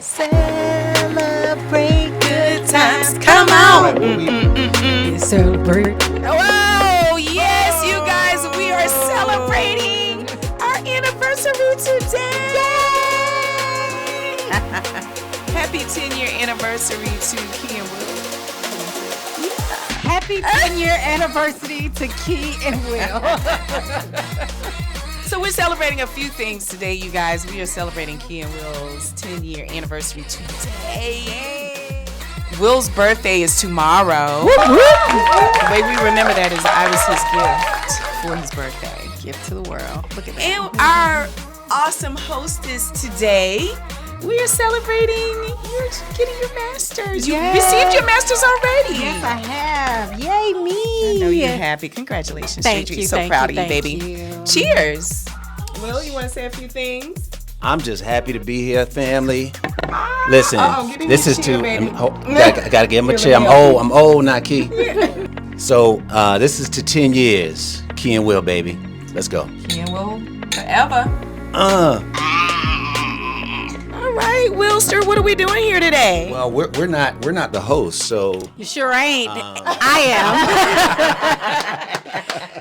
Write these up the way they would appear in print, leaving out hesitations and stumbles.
Celebrate good times. Come on. Celebrate. Oh, yes, you guys, we are celebrating our anniversary today. Happy 10-year anniversary to Key and Will. Happy 10-year anniversary to Key and Will. So we're celebrating a few things today, you guys. We are celebrating Key and Will's 10-year anniversary today. Will's birthday is tomorrow. The way we remember that is I was his gift for his birthday. Gift to the world. Look at that. And our awesome hostess today, we are celebrating you're getting your master's. You received your master's already. Yes, I have. Yay, me. I know you're happy. Congratulations. Thank you. So proud of you, baby. You. Cheers. Will, you want to say a few things? I'm just happy to be here, family. Listen, this is chair, to. baby. I gotta give him a chair. I'm old, not Key. So this is to 10 years, Key and Will, baby. Let's go. Key and Will forever. All right, Wilster, what are we doing here today? Well, we're not the host, so. You sure ain't. I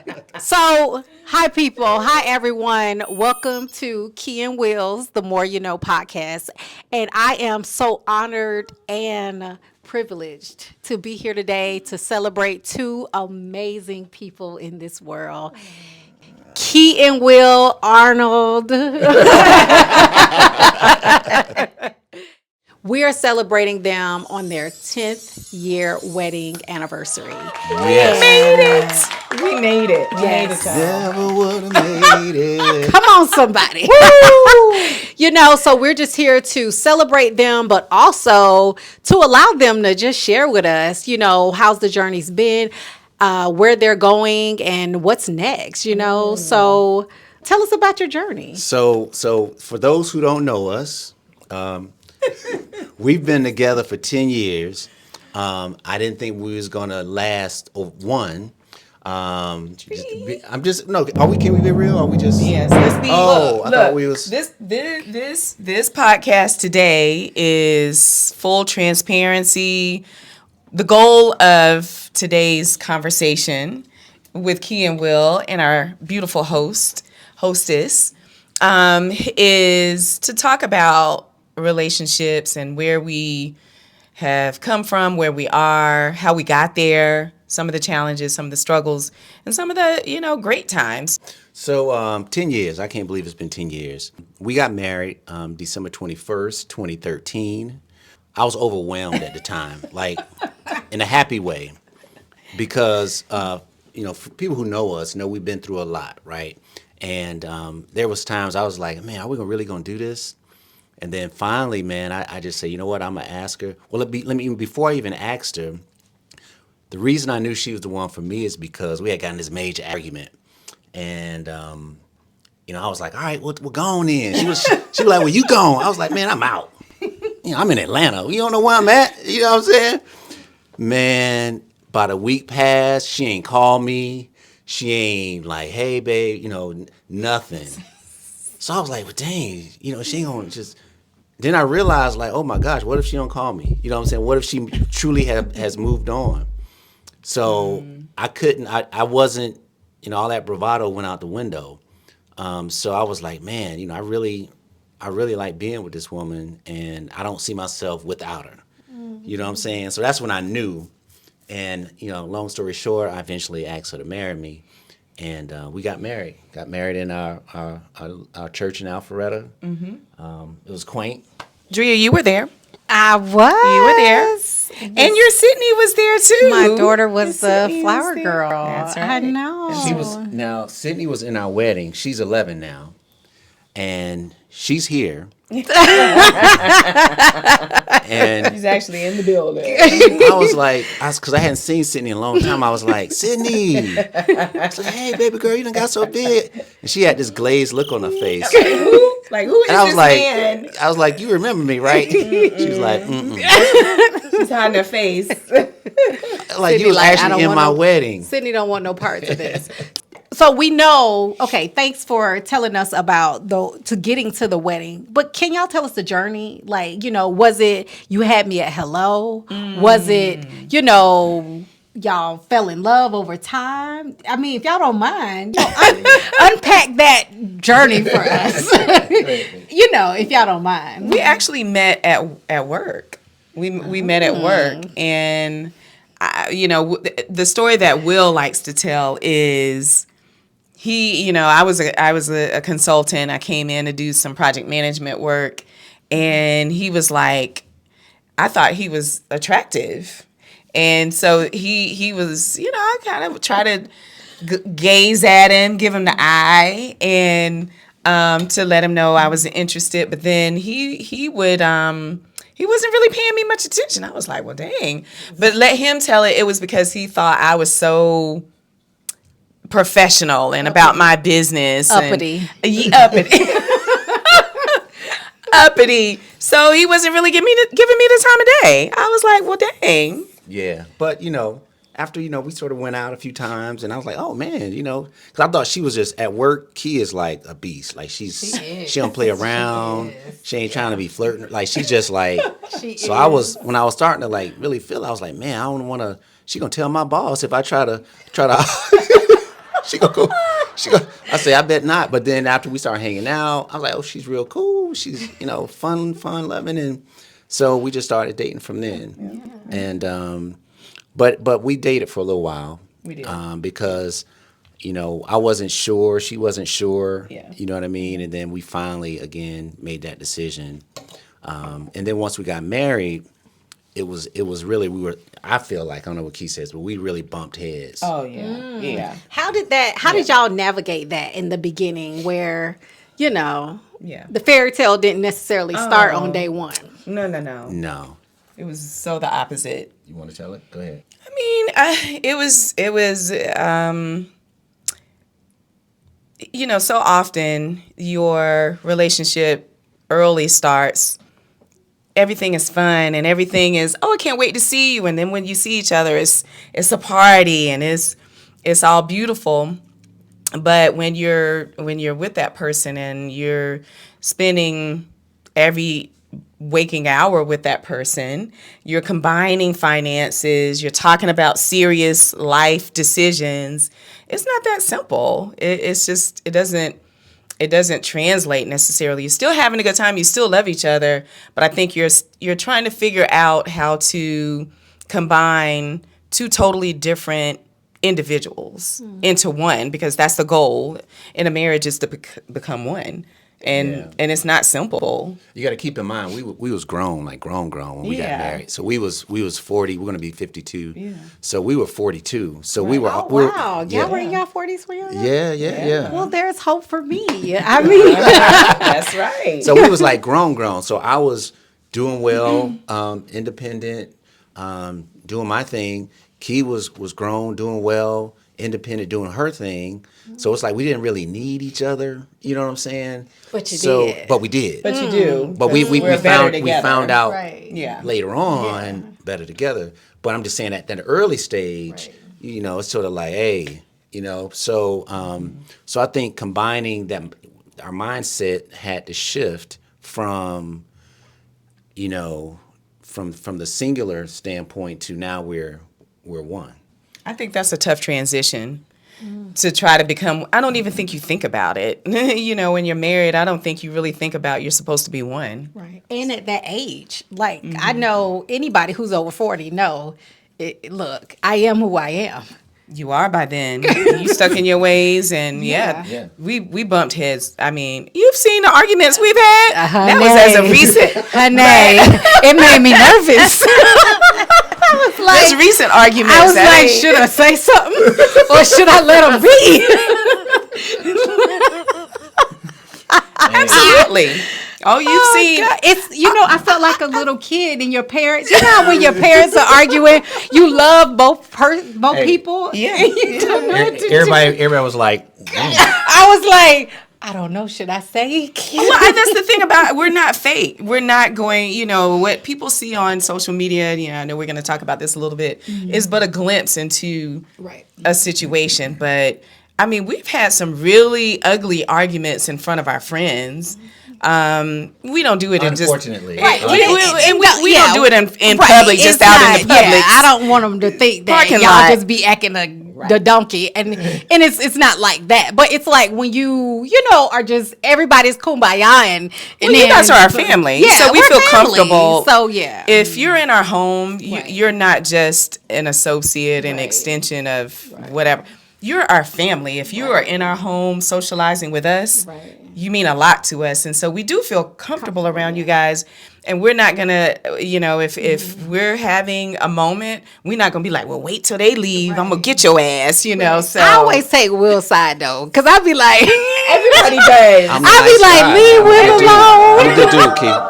am. So, hi, people. Hi, everyone. Welcome to Key and Will's The More You Know podcast. And I am so honored and privileged to be here today to celebrate two amazing people in this world. Key and Will Arnold. We are celebrating them on their 10th year wedding anniversary. Yes. We made it. Yes. Never would have made it. Come on, somebody. So we're just here to celebrate them, but also to allow them to just share with us, how's the journey's been, where they're going, and what's next, So tell us about your journey. So for those who don't know us, we've been together for 10 years. I didn't think we was gonna last one. Can we be real? Or are we just? Yes, let's be. Oh, I thought we was. This podcast today is full transparency. The goal of today's conversation with Key and Will and our beautiful hostess, is to talk about relationships and where we have come from, where we are, how we got there, some of the challenges, some of the struggles, and some of the, great times. So 10 years. I can't believe it's been 10 years. We got married December 21st, 2013. I was overwhelmed at the time, like in a happy way, because, for people who know us, know we've been through a lot, right? And there was times I was like, man, are we really going to do this? And then finally, man, I just say, you know what, I'm going to ask her. Well, before I even asked her, the reason I knew she was the one for me is because we had gotten this major argument. And, I was like, all right, we're going in. She was like, well, you gone. I was like, man, I'm out. I'm in Atlanta. You don't know where I'm at. You know what I'm saying? Man, about a week passed. She ain't call me. She ain't like, hey, babe, nothing. So I was like, well, dang, she ain't gonna just. Then I realized, like, oh my gosh, what if she don't call me? You know what I'm saying? What if she truly has moved on? So I wasn't, all that bravado went out the window. So I was like, man, I really like being with this woman, and I don't see myself without her. Mm-hmm. You know what I'm saying? So that's when I knew. And, long story short, I eventually asked her to marry me. And we got married. Got married in our church in Alpharetta. Mm-hmm. It was quaint. Drea, you were there. I was. You were there. And your Sydney was there, too. My daughter was the flower girl. That's right. I know. Sydney was in our wedding. She's 11 now. And she's here. And she's actually in the building. I was like, because I hadn't seen Sydney in a long time. I was like, Sydney. I was like, hey, baby girl, you done got so big. And she had this glazed look on her face. Who is this man? I was like, you remember me, right? She was like, She's hiding her face. Like, Sydney, you was actually in my wedding. Sydney don't want no parts of this. So we know, okay, thanks for telling us about to getting to the wedding. But can y'all tell us the journey? Like, was it you had me at hello? Was it, y'all fell in love over time? I mean, if y'all don't mind, unpack that journey for us. If y'all don't mind. We actually met at work. We met at work, and the story that Will likes to tell is I was a consultant. I came in to do some project management work, and he was like, I thought he was attractive, and so he was, I kind of try to gaze at him, give him the eye, and to let him know I was interested. But then he would he wasn't really paying me much attention. I was like, well, dang. But let him tell it. It was because he thought I was so professional and about my business. Uppity. Uppity. Uppity. So he wasn't really giving me the time of day. I was like, well, dang. Yeah. But, after, we sort of went out a few times, and I was like, oh, man, because I thought she was just at work. Key is like a beast. Like, she don't play around. She ain't trying to be flirting. Like, she's just like, when I was starting to, like, really feel it, I was like, man, I don't want to, she going to tell my boss if I try to, she going to go, I say, I bet not. But then after we started hanging out, I was like, oh, she's real cool. She's, fun loving. And so we just started dating from then. Yeah. And, But we dated for a little while. We did. Because, I wasn't sure. She wasn't sure. Yeah. You know what I mean? And then we finally, again, made that decision. And then once we got married, it was really, I feel like, I don't know what Keith says, but we really bumped heads. Oh, yeah. Yeah. How did y'all navigate that in the beginning where, the fairy tale didn't necessarily start on day one? No. It was so the opposite. You want to tell it? Go ahead. I mean, it was, so often your relationship early starts, everything is fun and everything is, I can't wait to see you. And then when you see each other, it's a party and it's all beautiful. But when you're with that person and you're spending every waking hour with that person, you're combining finances, you're talking about serious life decisions, it's not that simple. It's just, it doesn't translate necessarily. You're still having a good time, you still love each other, but I think you're trying to figure out how to combine two totally different individuals into one, because that's the goal in a marriage, is to become one. And it's not simple. You got to keep in mind, we was grown when we got married. So we was 40. We're going to be 52. Yeah. So we were 42. So we were. Oh, wow. Y'all were in your 40s when you were? Yeah. Well, there's hope for me. I mean, that's right. So we was like grown. So I was doing well, independent, doing my thing. Key was grown, doing well, independent, doing her thing. So it's like we didn't really need each other. You know what I'm saying? But you did. But we did. But you do. But we found out right. later on better together. But I'm just saying that the early stage, it's sort of like, hey, So I think combining that, our mindset had to shift from, from the singular standpoint to now we're one. I think that's a tough transition. To try to become, I don't even think you think about it. When you're married, I don't think you really think about you're supposed to be one. Right. And at that age, like, I know anybody who's over 40 look, I am who I am. You are by then. You stuck in your ways, and we bumped heads. I mean, you've seen the arguments we've had. That was as a recent. It made me nervous. There's recent arguments. I was like, should I say something or should I let them be? Absolutely. You've seen. God. It's I felt like a little kid and your parents. You know how when your parents are arguing, you love both people. Yeah. Everybody was like, I was like, I don't know. Should I say? Well, that's the thing about it. We're not fake. We're not going, what people see on social media, I know we're going to talk about this a little bit, is but a glimpse into a situation. But I mean, we've had some really ugly arguments in front of our friends. We don't do it in just Unfortunately. right. Unfortunately. We don't do it in right. public, It's just out in the public. Yeah, I don't want them to think that Parking y'all lot. just be acting the donkey, and it's not like that. But it's like when you are just everybody's kumbaya and Well, you guys are our family, Yeah, so we we're feel family. comfortable. So yeah, If you're in our home, Right. you're not just an associate, an Right. extension of whatever. You're our family. If you are in our home socializing with us, Right. you mean a lot to us. And so we do feel comfortable around you guys. And we're not going to, if we're having a moment, we're not going to be like, well, wait till they leave. I'm going to get your ass, So I always take Will's side though, because I be like, everybody does. I'm I be nice like, guy. leave Will alone. I'm a good dude, Keith.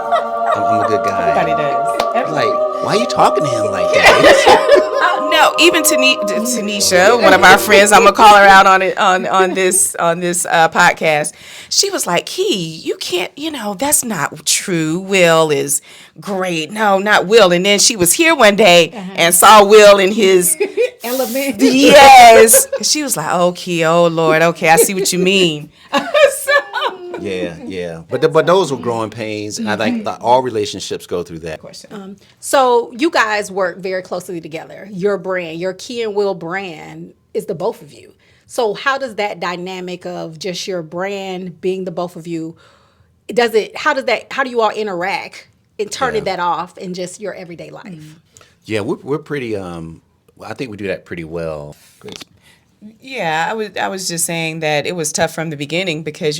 I'm a good guy. Everybody does. Like, why are you talking to him like that? No, even Tanisha, one of our friends, I'm gonna call her out on it on this podcast. She was like, "Key, you can't, that's not true. Will is great. No, not Will." And then she was here one day and saw Will in his Element. yes. She was like, "Oh, Key, oh Lord, okay, I see what you mean." Yeah. But those were growing pains, and I think that all relationships go through that. So you guys work very closely together. Your brand, your Key and Will brand, is the both of you. So how does that dynamic of just your brand being the both of you, how do you all interact and turning that off in just your everyday life? Yeah, we're pretty. I think we do that pretty well. Yeah, I was just saying that it was tough from the beginning because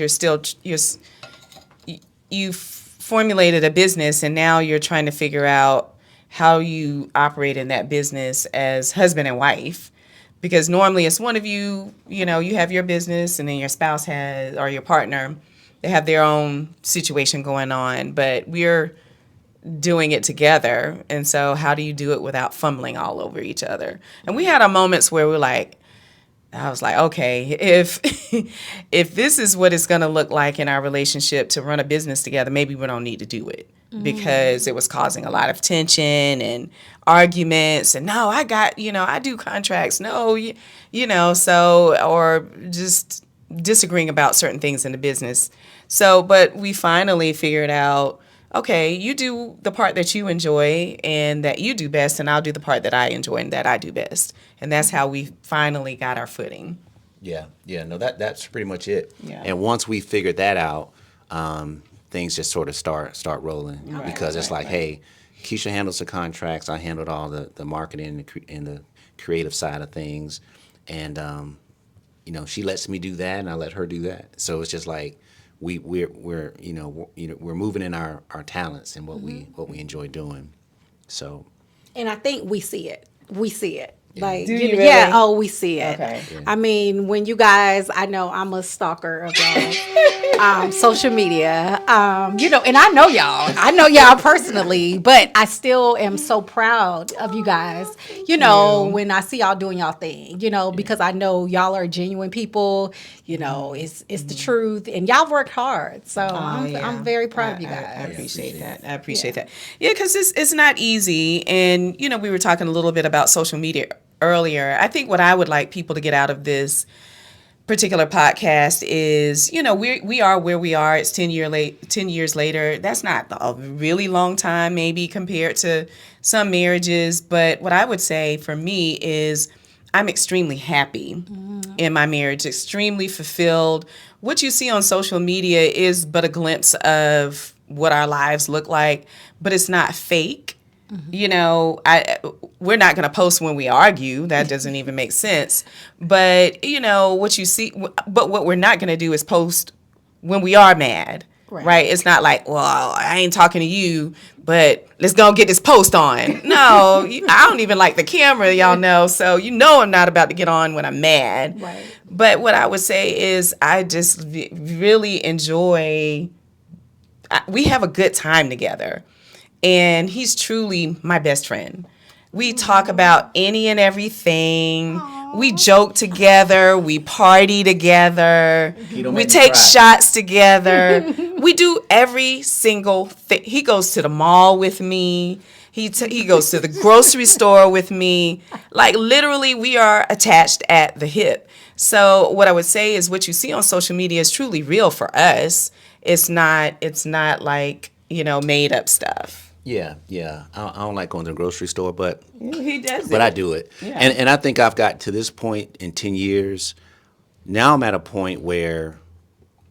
you formulated a business and now you're trying to figure out how you operate in that business as husband and wife. Because normally it's one of you, you have your business and then your spouse has, or your partner, they have their own situation going on, but we're doing it together. And so how do you do it without fumbling all over each other? And we had our moments where I was like, okay, if this is what it's going to look like in our relationship to run a business together, maybe we don't need to do it because it was causing a lot of tension and arguments. And no, I do contracts. No, or just disagreeing about certain things in the business. So, but we finally figured out, okay, you do the part that you enjoy and that you do best, and I'll do the part that I enjoy and that I do best. And that's how we finally got our footing. Yeah. No, that's pretty much it. Yeah. And once we figured that out, things just sort of start rolling because it's like, hey, Keisha handles the contracts, I handled all the marketing and the creative side of things, and she lets me do that, and I let her do that. So it's just like we're moving in our talents and what we enjoy doing. So. And I think we see it. Like, Do you yeah, really? oh, we see it. Okay. Yeah. I mean, when you guys, I know I'm a stalker of y'all, social media, and I know y'all personally, but I still am so proud of you guys, when I see y'all doing y'all thing, because I know y'all are genuine people, it's the truth, and y'all worked hard. So I'm very proud of you guys. I appreciate that. I appreciate that. Yeah, because it's not easy. And, we were talking a little bit about social media earlier. I think what I would like people to get out of this particular podcast is, we are where we are. It's 10 years later. That's not a really long time, maybe compared to some marriages. But what I would say for me is I'm extremely happy in my marriage, extremely fulfilled. What you see on social media is but a glimpse of what our lives look like, but it's not fake. We're not going to post when we argue. That doesn't even make sense. But, what you see, but what we're not going to do is post when we are mad, right? It's not like, well, I ain't talking to you, but let's go get this post on. No, I don't even like the camera, y'all know. So, I'm not about to get on when I'm mad. Right. But what I would say is I just really enjoy, we have a good time together. And he's truly my best friend. We talk about any and everything. Aww. We joke together. We party together. We take shots together. We do every single thing. He goes to the mall with me. He goes to the grocery store with me. Like, literally, we are attached at the hip. So what I would say is what you see on social media is truly real for us. It's not like, made up stuff. Yeah, yeah. I don't like going to the grocery store, but He does it. but I do it. Yeah. And I think I've got to this point in 10 years. Now I'm at a point where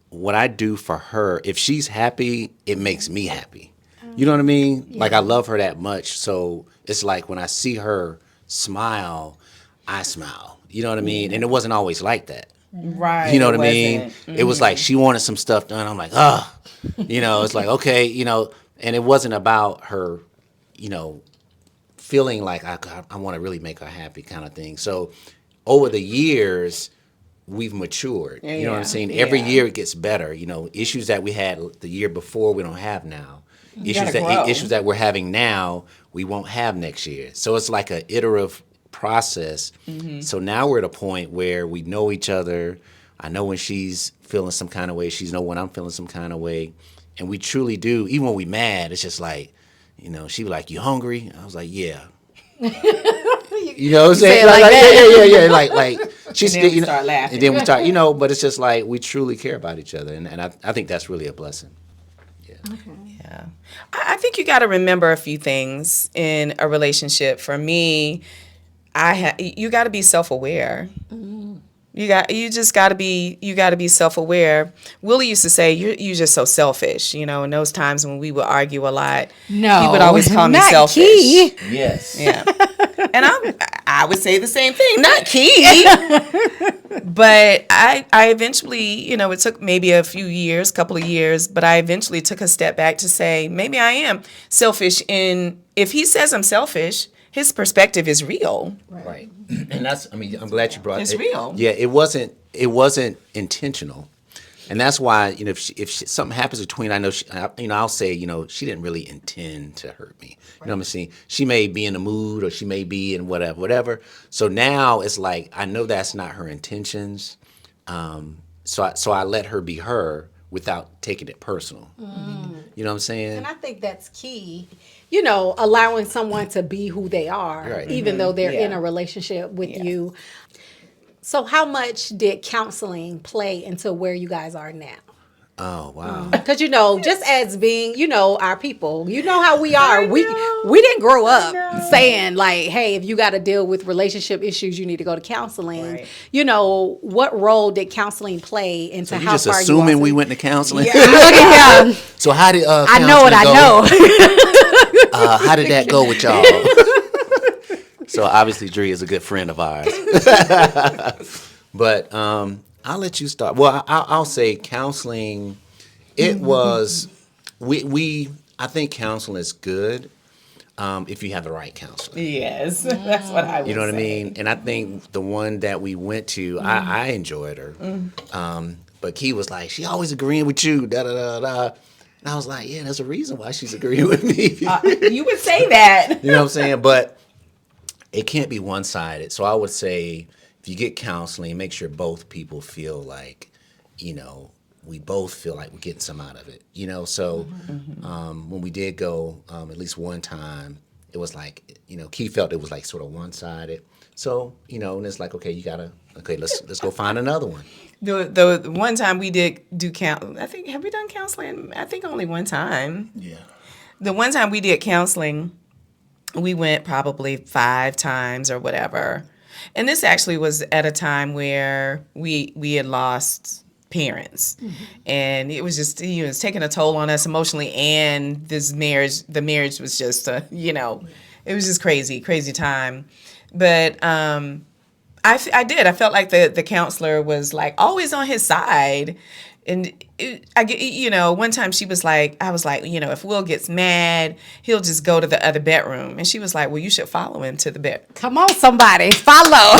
what I do for her, if she's happy, it makes me happy. You know what I mean? Yeah. Like I love her that much. So it's like when I see her smile, I smile. You know what I mean? And it wasn't always like that. Right. You know what I mean? Mm-hmm. It was like she wanted some stuff done. I'm like, it's like, okay, and it wasn't about her, feeling like I want to really make her happy kind of thing. So over the years, we've matured. You know what I'm saying? Every year it gets better. Issues that we had the year before, we don't have now. Issues that we're having now, we won't have next year. So it's like an iterative process. Mm-hmm. So now we're at a point where we know each other. I know when she's feeling some kind of way. She's know when I'm feeling some kind of way. And we truly do. Even when we mad, it's just like, she be like, "You hungry?" I was like, "Yeah." You know what I'm saying? Yeah. Like she's and then we start laughing. And then we start, but it's just like we truly care about each other. And I think that's really a blessing. Yeah. Okay. Yeah. I think you got to remember a few things in a relationship. For me, you got to be self-aware. Mm-hmm. You just got to be self-aware. Willie used to say, "You're just so selfish." In those times when we would argue a lot, no, he would always call me selfish. Key. Yes. Yeah. And I would say the same thing, not key. But I eventually, it took maybe couple of years, but I eventually took a step back to say, maybe I am selfish. If he says I'm selfish, his perspective is real. Right. And I'm glad you brought it. It's real. Yeah, it wasn't intentional. And that's why, if something happens between, I know, I'll say, she didn't really intend to hurt me. You know what I'm saying? She may be in the mood or she may be in whatever. So now it's like, I know that's not her intentions. So I let her be her without taking it personal. Mm. You know what I'm saying? And I think that's key. Allowing someone to be who they are, right. Even though they're in a relationship with you. So how much did counseling play into where you guys are now? Oh, wow. Because, just as being, our people, how we are. We didn't grow up saying, like, hey, if you got to deal with relationship issues, you need to go to counseling. Right. What role did counseling play into how far you just assuming we went to counseling? Yeah. So how did I know what I know. How did that go with y'all? So obviously Dree is a good friend of ours. But I'll let you start. Well, I'll say counseling, it was, I think counseling is good if you have the right counselor. Yes, that's what I would say. You know what I mean? And I think the one that we went to, I enjoyed her. But Key was like, she always agreeing with you, da-da-da-da. And I was like, yeah, there's a reason why she's agreeing with me. You would say that. You know what I'm saying? But it can't be one-sided. So I would say if you get counseling, make sure both people feel like, we both feel like we're getting some out of it. So when we did go at least one time, it was like, Key felt it was like sort of one-sided. So, and it's like, okay, let's go find another one. The one time we did do I think, have we done counseling? I think only one time. Yeah. The one time we did counseling, we went probably 5 times or whatever. And this actually was at a time where we had lost parents. Mm-hmm. And it was just, it was taking a toll on us emotionally. And the marriage was just, it was just crazy crazy time. But I felt like the counselor was like always on his side. And one time she was like, I was like, if Will gets mad, he'll just go to the other bedroom. And she was like, well, you should follow him to the bed. Come on, somebody, follow.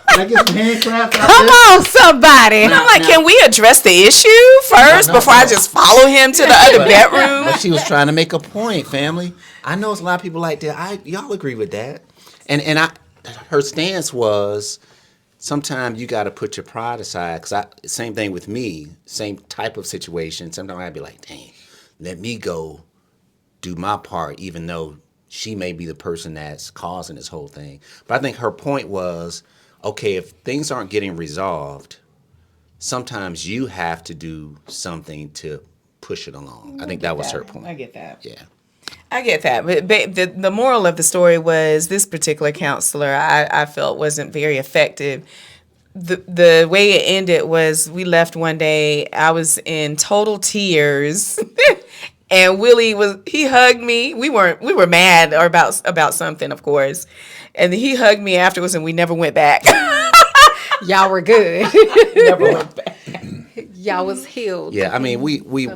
Can I get some hand claps out Come there? on, somebody. And I'm like, can we address the issue first before I just follow him to the other bedroom? But she was trying to make a point, family. I know it's a lot of people like that. Y'all agree with that. And her stance was, sometimes you got to put your pride aside. Because same thing with me, same type of situation. Sometimes I'd be like, dang, let me go do my part, even though she may be the person that's causing this whole thing. But I think her point was, okay, if things aren't getting resolved, sometimes you have to do something to push it along. I think that was her point. I get that. Yeah. I get that. But the moral of the story was this particular counselor I felt wasn't very effective. The way it ended was we left one day. I was in total tears. And he hugged me. We were mad or about something, of course. And he hugged me afterwards and we never went back. Y'all were good. Never went back. Y'all was healed. Yeah, I mean, we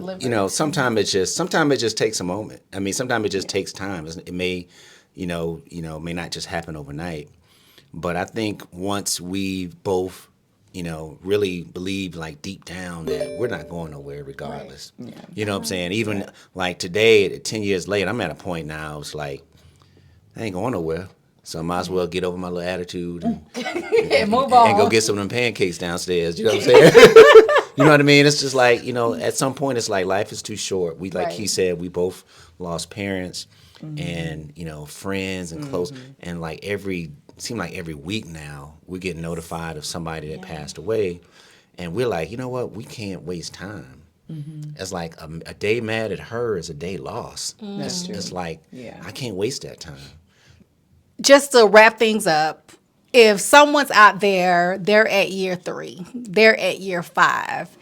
sometimes it just takes a moment. I mean, sometimes it just takes time. It may, may not just happen overnight. But I think once we both, really believe like deep down that we're not going nowhere regardless. Right. Yeah. You know what I'm saying? Even like today, 10 years later, I'm at a point now, it's like, I ain't going nowhere. So I might as well get over my little attitude and move on. And go get some of them pancakes downstairs. You know what I'm saying? You know what I mean? It's just like, at some point it's like life is too short. Like he said, we both lost parents and, friends and close. And like seemed like every week now we're getting notified of somebody that passed away. And we're like, you know what? We can't waste time. It's like a day mad at her is a day lost. It's like, I can't waste that time. Just to wrap things up, if someone's out there, they're at year 3, they're at year 5,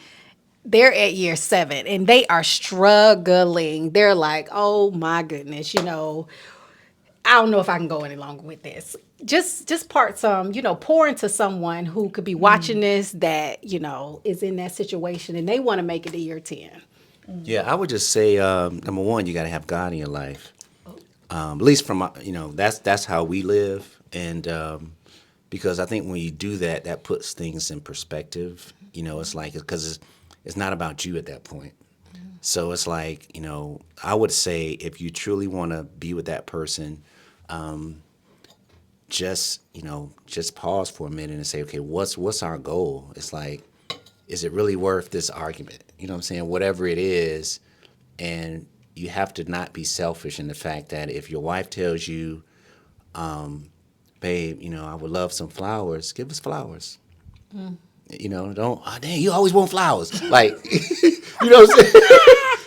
they're at year 7, and they are struggling. They're like, oh my goodness, I don't know if I can go any longer with this. Just pour into someone who could be watching this that, is in that situation and they want to make it to year 10. Yeah, I would just say, number one, you got to have God in your life. At least from, that's how we live. And because I think when you do that, that puts things in perspective. It's like, because it's not about you at that point. So it's like, I would say if you truly want to be with that person, just pause for a minute and say, okay, what's our goal? It's like, is it really worth this argument? You know what I'm saying? Whatever it is. And you have to not be selfish in the fact that if your wife tells you, babe, I would love some flowers, give us flowers. Don't, dang, you always want flowers. Like, you know what I'm saying?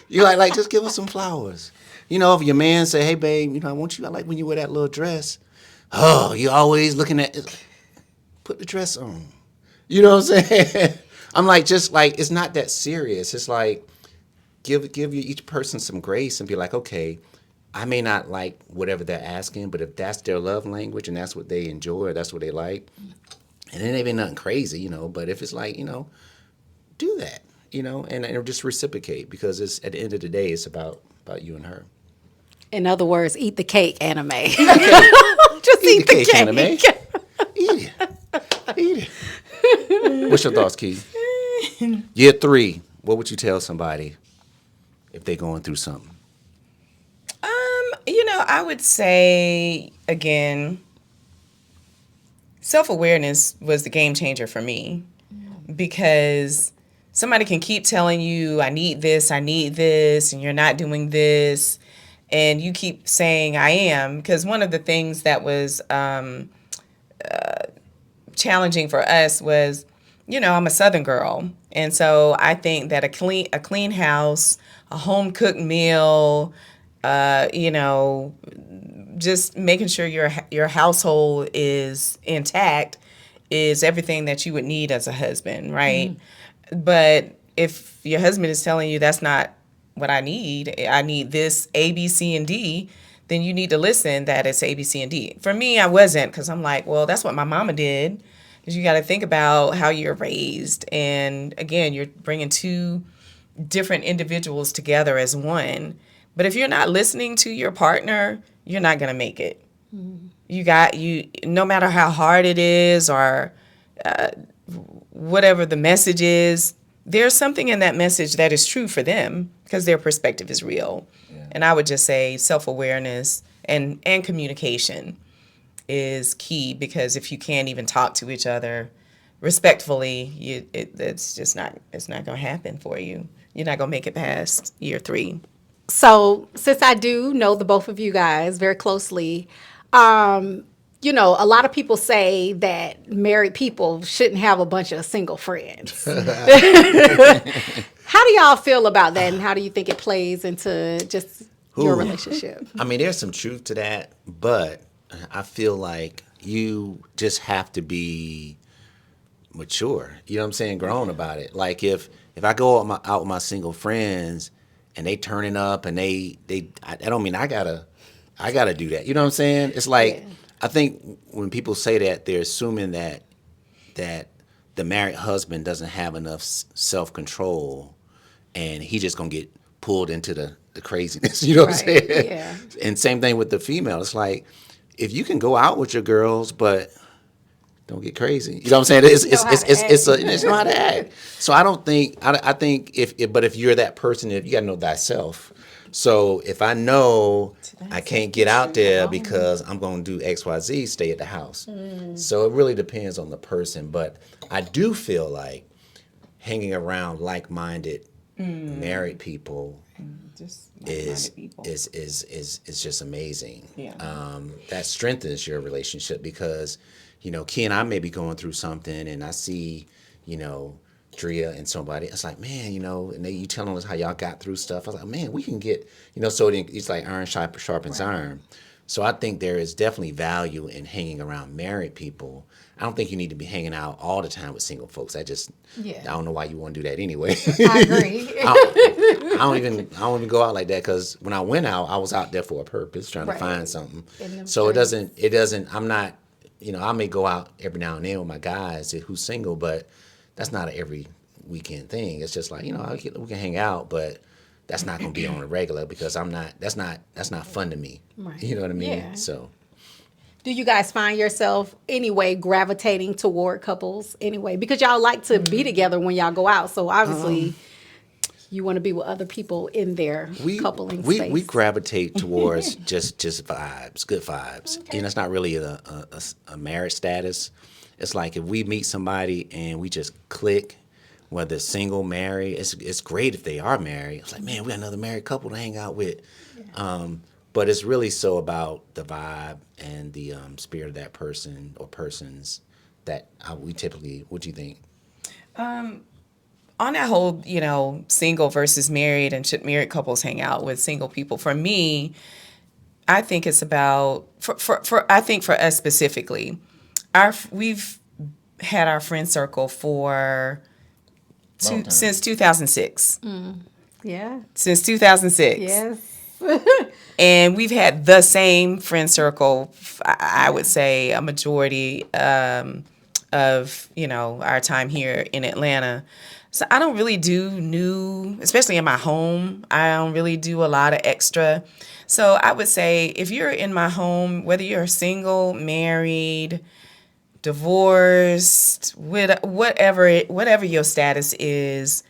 You're like, just give us some flowers. If your man say, hey, babe, I like when you wear that little dress. Oh, you're always looking at it. Put the dress on. You know what I'm saying? I'm like, just like, it's not that serious. It's like, give each person some grace and be like, okay, I may not like whatever they're asking, but if that's their love language and that's what they enjoy, or that's what they like, and it ain't been nothing crazy, but if it's like, do that, and just reciprocate, because it's at the end of the day, it's about you and her. In other words, eat the cake, anime. Just eat the cake. Anime. Eat it. What's your thoughts, Keith? Year 3, what would you tell somebody if they're going through something? I would say, again, self-awareness was the game changer for me, because somebody can keep telling you, I need this, and you're not doing this, and you keep saying, I am, because one of the things that was challenging for us was, I'm a Southern girl, and so I think that a clean house, a home-cooked meal, just making sure your household is intact is everything that you would need as a husband, right? But if your husband is telling you that's not what I need this A, B, C, and D, then you need to listen that it's A, B, C, and D. For me, I wasn't, because I'm like, well, that's what my mama did. Because you got to think about how you're raised. And again, you're bringing 2 different individuals together as one. But if you're not listening to your partner, you're not going to make it. No matter how hard it is or whatever the message is, there's something in that message that is true for them because their perspective is real. Yeah. And I would just say self-awareness and communication is key, because if you can't even talk to each other respectfully, it's not going to happen for you. You're not going to make it past year 3. So since I do know the both of you guys very closely, you know, a lot of people say that married people shouldn't have a bunch of single friends. How do y'all feel about that, and how do you think it plays into just your relationship? I mean, there's some truth to that, but I feel like you just have to be mature. You know what I'm saying? Grown about it. Like if I go out with my single friends and they turning up and I don't mean I gotta do that. You know what I'm saying? It's like I think when people say that, they're assuming that the married husband doesn't have enough self-control and he just gonna get pulled into the craziness. You know what I'm saying? Yeah. And same thing with the female. It's like if you can go out with your girls, but don't get crazy. You know what I'm saying? It's know how to act. So I don't think I think if you're that person, if you gotta know thyself. So if I know I can't get out there because I'm gonna do XYZ, stay at the house. So it really depends on the person. But I do feel like hanging around like-minded married people is just amazing. Yeah. That strengthens your relationship because, you know, Key and I may be going through something and I see, you know, Drea and somebody, it's like, man, you know, and you telling us how y'all got through stuff. I was like, man, we can get, you know, so it's like iron sharpens iron. So I think there is definitely value in hanging around married people. I don't think you need to be hanging out all the time with single folks. I don't know why you want to do that anyway. I agree. I don't even go out like that because when I went out, I was out there for a purpose, trying to find something. So it doesn't. I'm not. You know, I may go out every now and then with my guys who's single, but that's not an every weekend thing. It's just like, you know, we can hang out, but that's not going to be on a regular because I'm not. That's not fun to me. Right. You know what I mean? Yeah. So. Do you guys find yourself anyway gravitating toward couples anyway? Because y'all like to be together when y'all go out. So obviously you want to be with other people in their coupling space. We gravitate towards just vibes, good vibes. Okay. You know, it's not really a marriage status. It's like if we meet somebody and we just click, whether single, married, it's great if they are married. It's like, man, we got another married couple to hang out with. Yeah. But it's really so about the vibe and the spirit of that person or persons that we typically, what do you think? On that whole, you know, single versus married and should married couples hang out with single people, for me, I think it's about, I think for us specifically, we've had our friend circle since 2006. Yeah. Since 2006. Yes. And we've had the same friend circle, I would say a majority of, you know, our time here in Atlanta. So I don't really do new, especially in my home, I don't really do a lot of extra. So I would say if you're in my home, whether you're single, married, divorced, whatever your status is,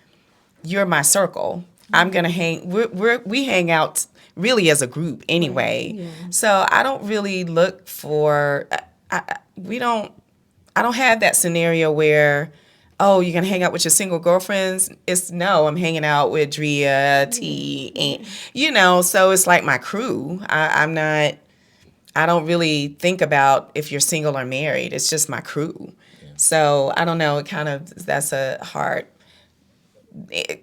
you're my circle. I'm going to we hang out really as a group anyway. Yeah. So I don't really look for, I don't have that scenario where, oh, you're going to hang out with your single girlfriends. No, I'm hanging out with Drea, T, and, you know, so it's like my crew. I don't really think about if you're single or married. It's just my crew. Yeah. So I don't know. That's a hard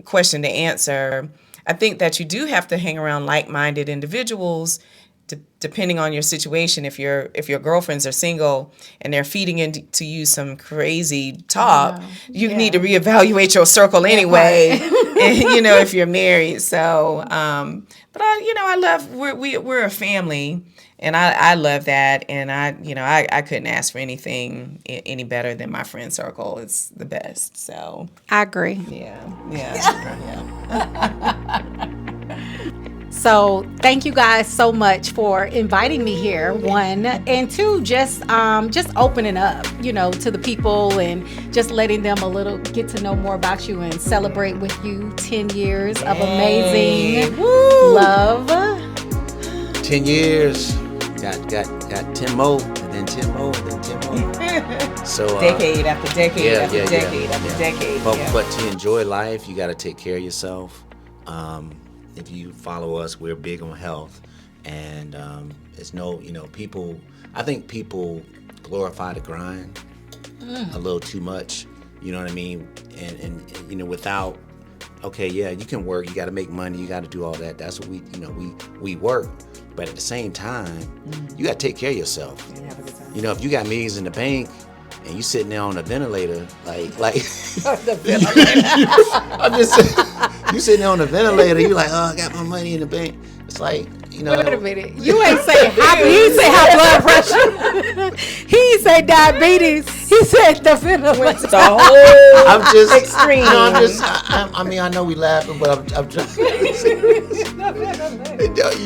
question to answer. I think that you do have to hang around like-minded individuals, depending on your situation. If your girlfriends are single and they're feeding into you some crazy talk, you need to reevaluate your circle anyway. And, you know, if you're married. So, but I love we're a family, and I love that, and I couldn't ask for anything any better than my friend circle. It's the best. So I agree. Yeah. So thank you guys so much for inviting me here, one, and two, just opening up, you know, to the people and just letting them get to know more about you and celebrate with you 10 years of amazing love. 10 years. Got 10 more, and then 10 more, and then 10 more. So decade after decade after decade after decade. But to enjoy life, you got to take care of yourself. If you follow us, we're big on health, and It's no, people. I think people glorify the grind a little too much. You know what I mean? And without, okay, yeah, you can work. You got to make money. You got to do all that. That's what we work. But at the same time, you got to take care of yourself. If you got millions in the bank and you sitting there on a ventilator, like The ventilator. I'm just saying, you sitting there on the ventilator, you like, oh, I got my money in the bank. It's like, Wait a minute. You ain't say high blood pressure. He ain't say diabetes. He said the ventilator. The whole I'm just extreme. No, I mean, I know we laughing, but I'm trying.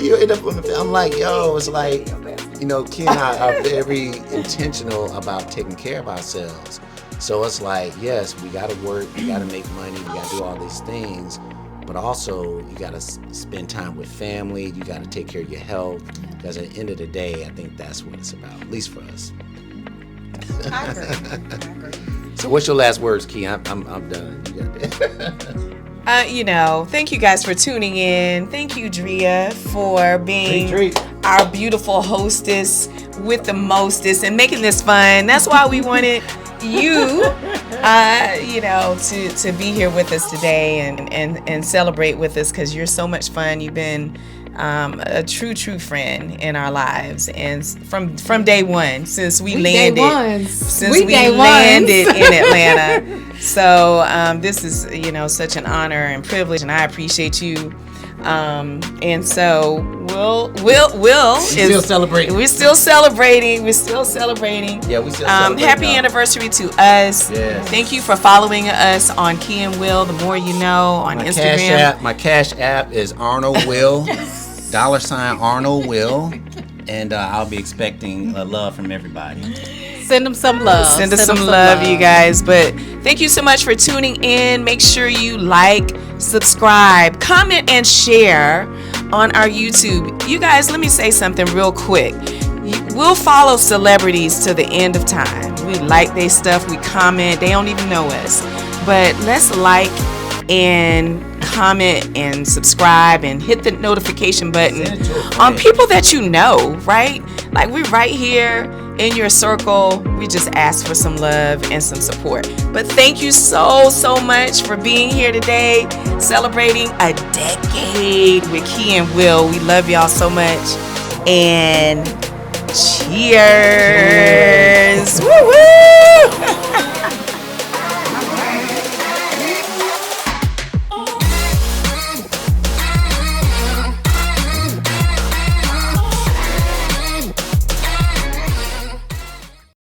You end up on the. I'm like, yo, it's like, Ken and I are very intentional about taking care of ourselves. So it's like, yes, we got to work, we got to make money, we got to do all these things, but also you got to spend time with family. You got to take care of your health, because at the end of the day, I think that's what it's about, at least for us. I agree. So what's your last words, Key? I'm done. You got that. Thank you guys for tuning in. Thank you, Drea, for being our beautiful hostess with the mostest and making this fun. That's why we wanted you, to be here with us today and celebrate with us, because you're so much fun. You've been a true landed in our lives, and from day one, since we landed in Atlanta. So this is such an honor and privilege, and I appreciate you. And so Will is still celebrating. We're still celebrating. Yeah, we still celebrating. Happy anniversary to us. Yes. Thank you for following us on Key and Will, the more you know, on Instagram. My Cash App is Arnold Will, $Arnold Will, and I'll be expecting love from everybody. Send them some love. Send us some love, you guys. But thank you so much for tuning in. Make sure you like, subscribe, comment, and share on our YouTube. You guys, let me say something real quick. We'll follow celebrities to the end of time. We like their stuff. We comment. They don't even know us. But let's like and comment and subscribe and hit the notification button on people that you know, right? Like, we're right here in your circle. We just ask for some love and some support. But thank you so much for being here today, celebrating a decade with Key and Will. We love y'all so much, and cheers. Woo woo.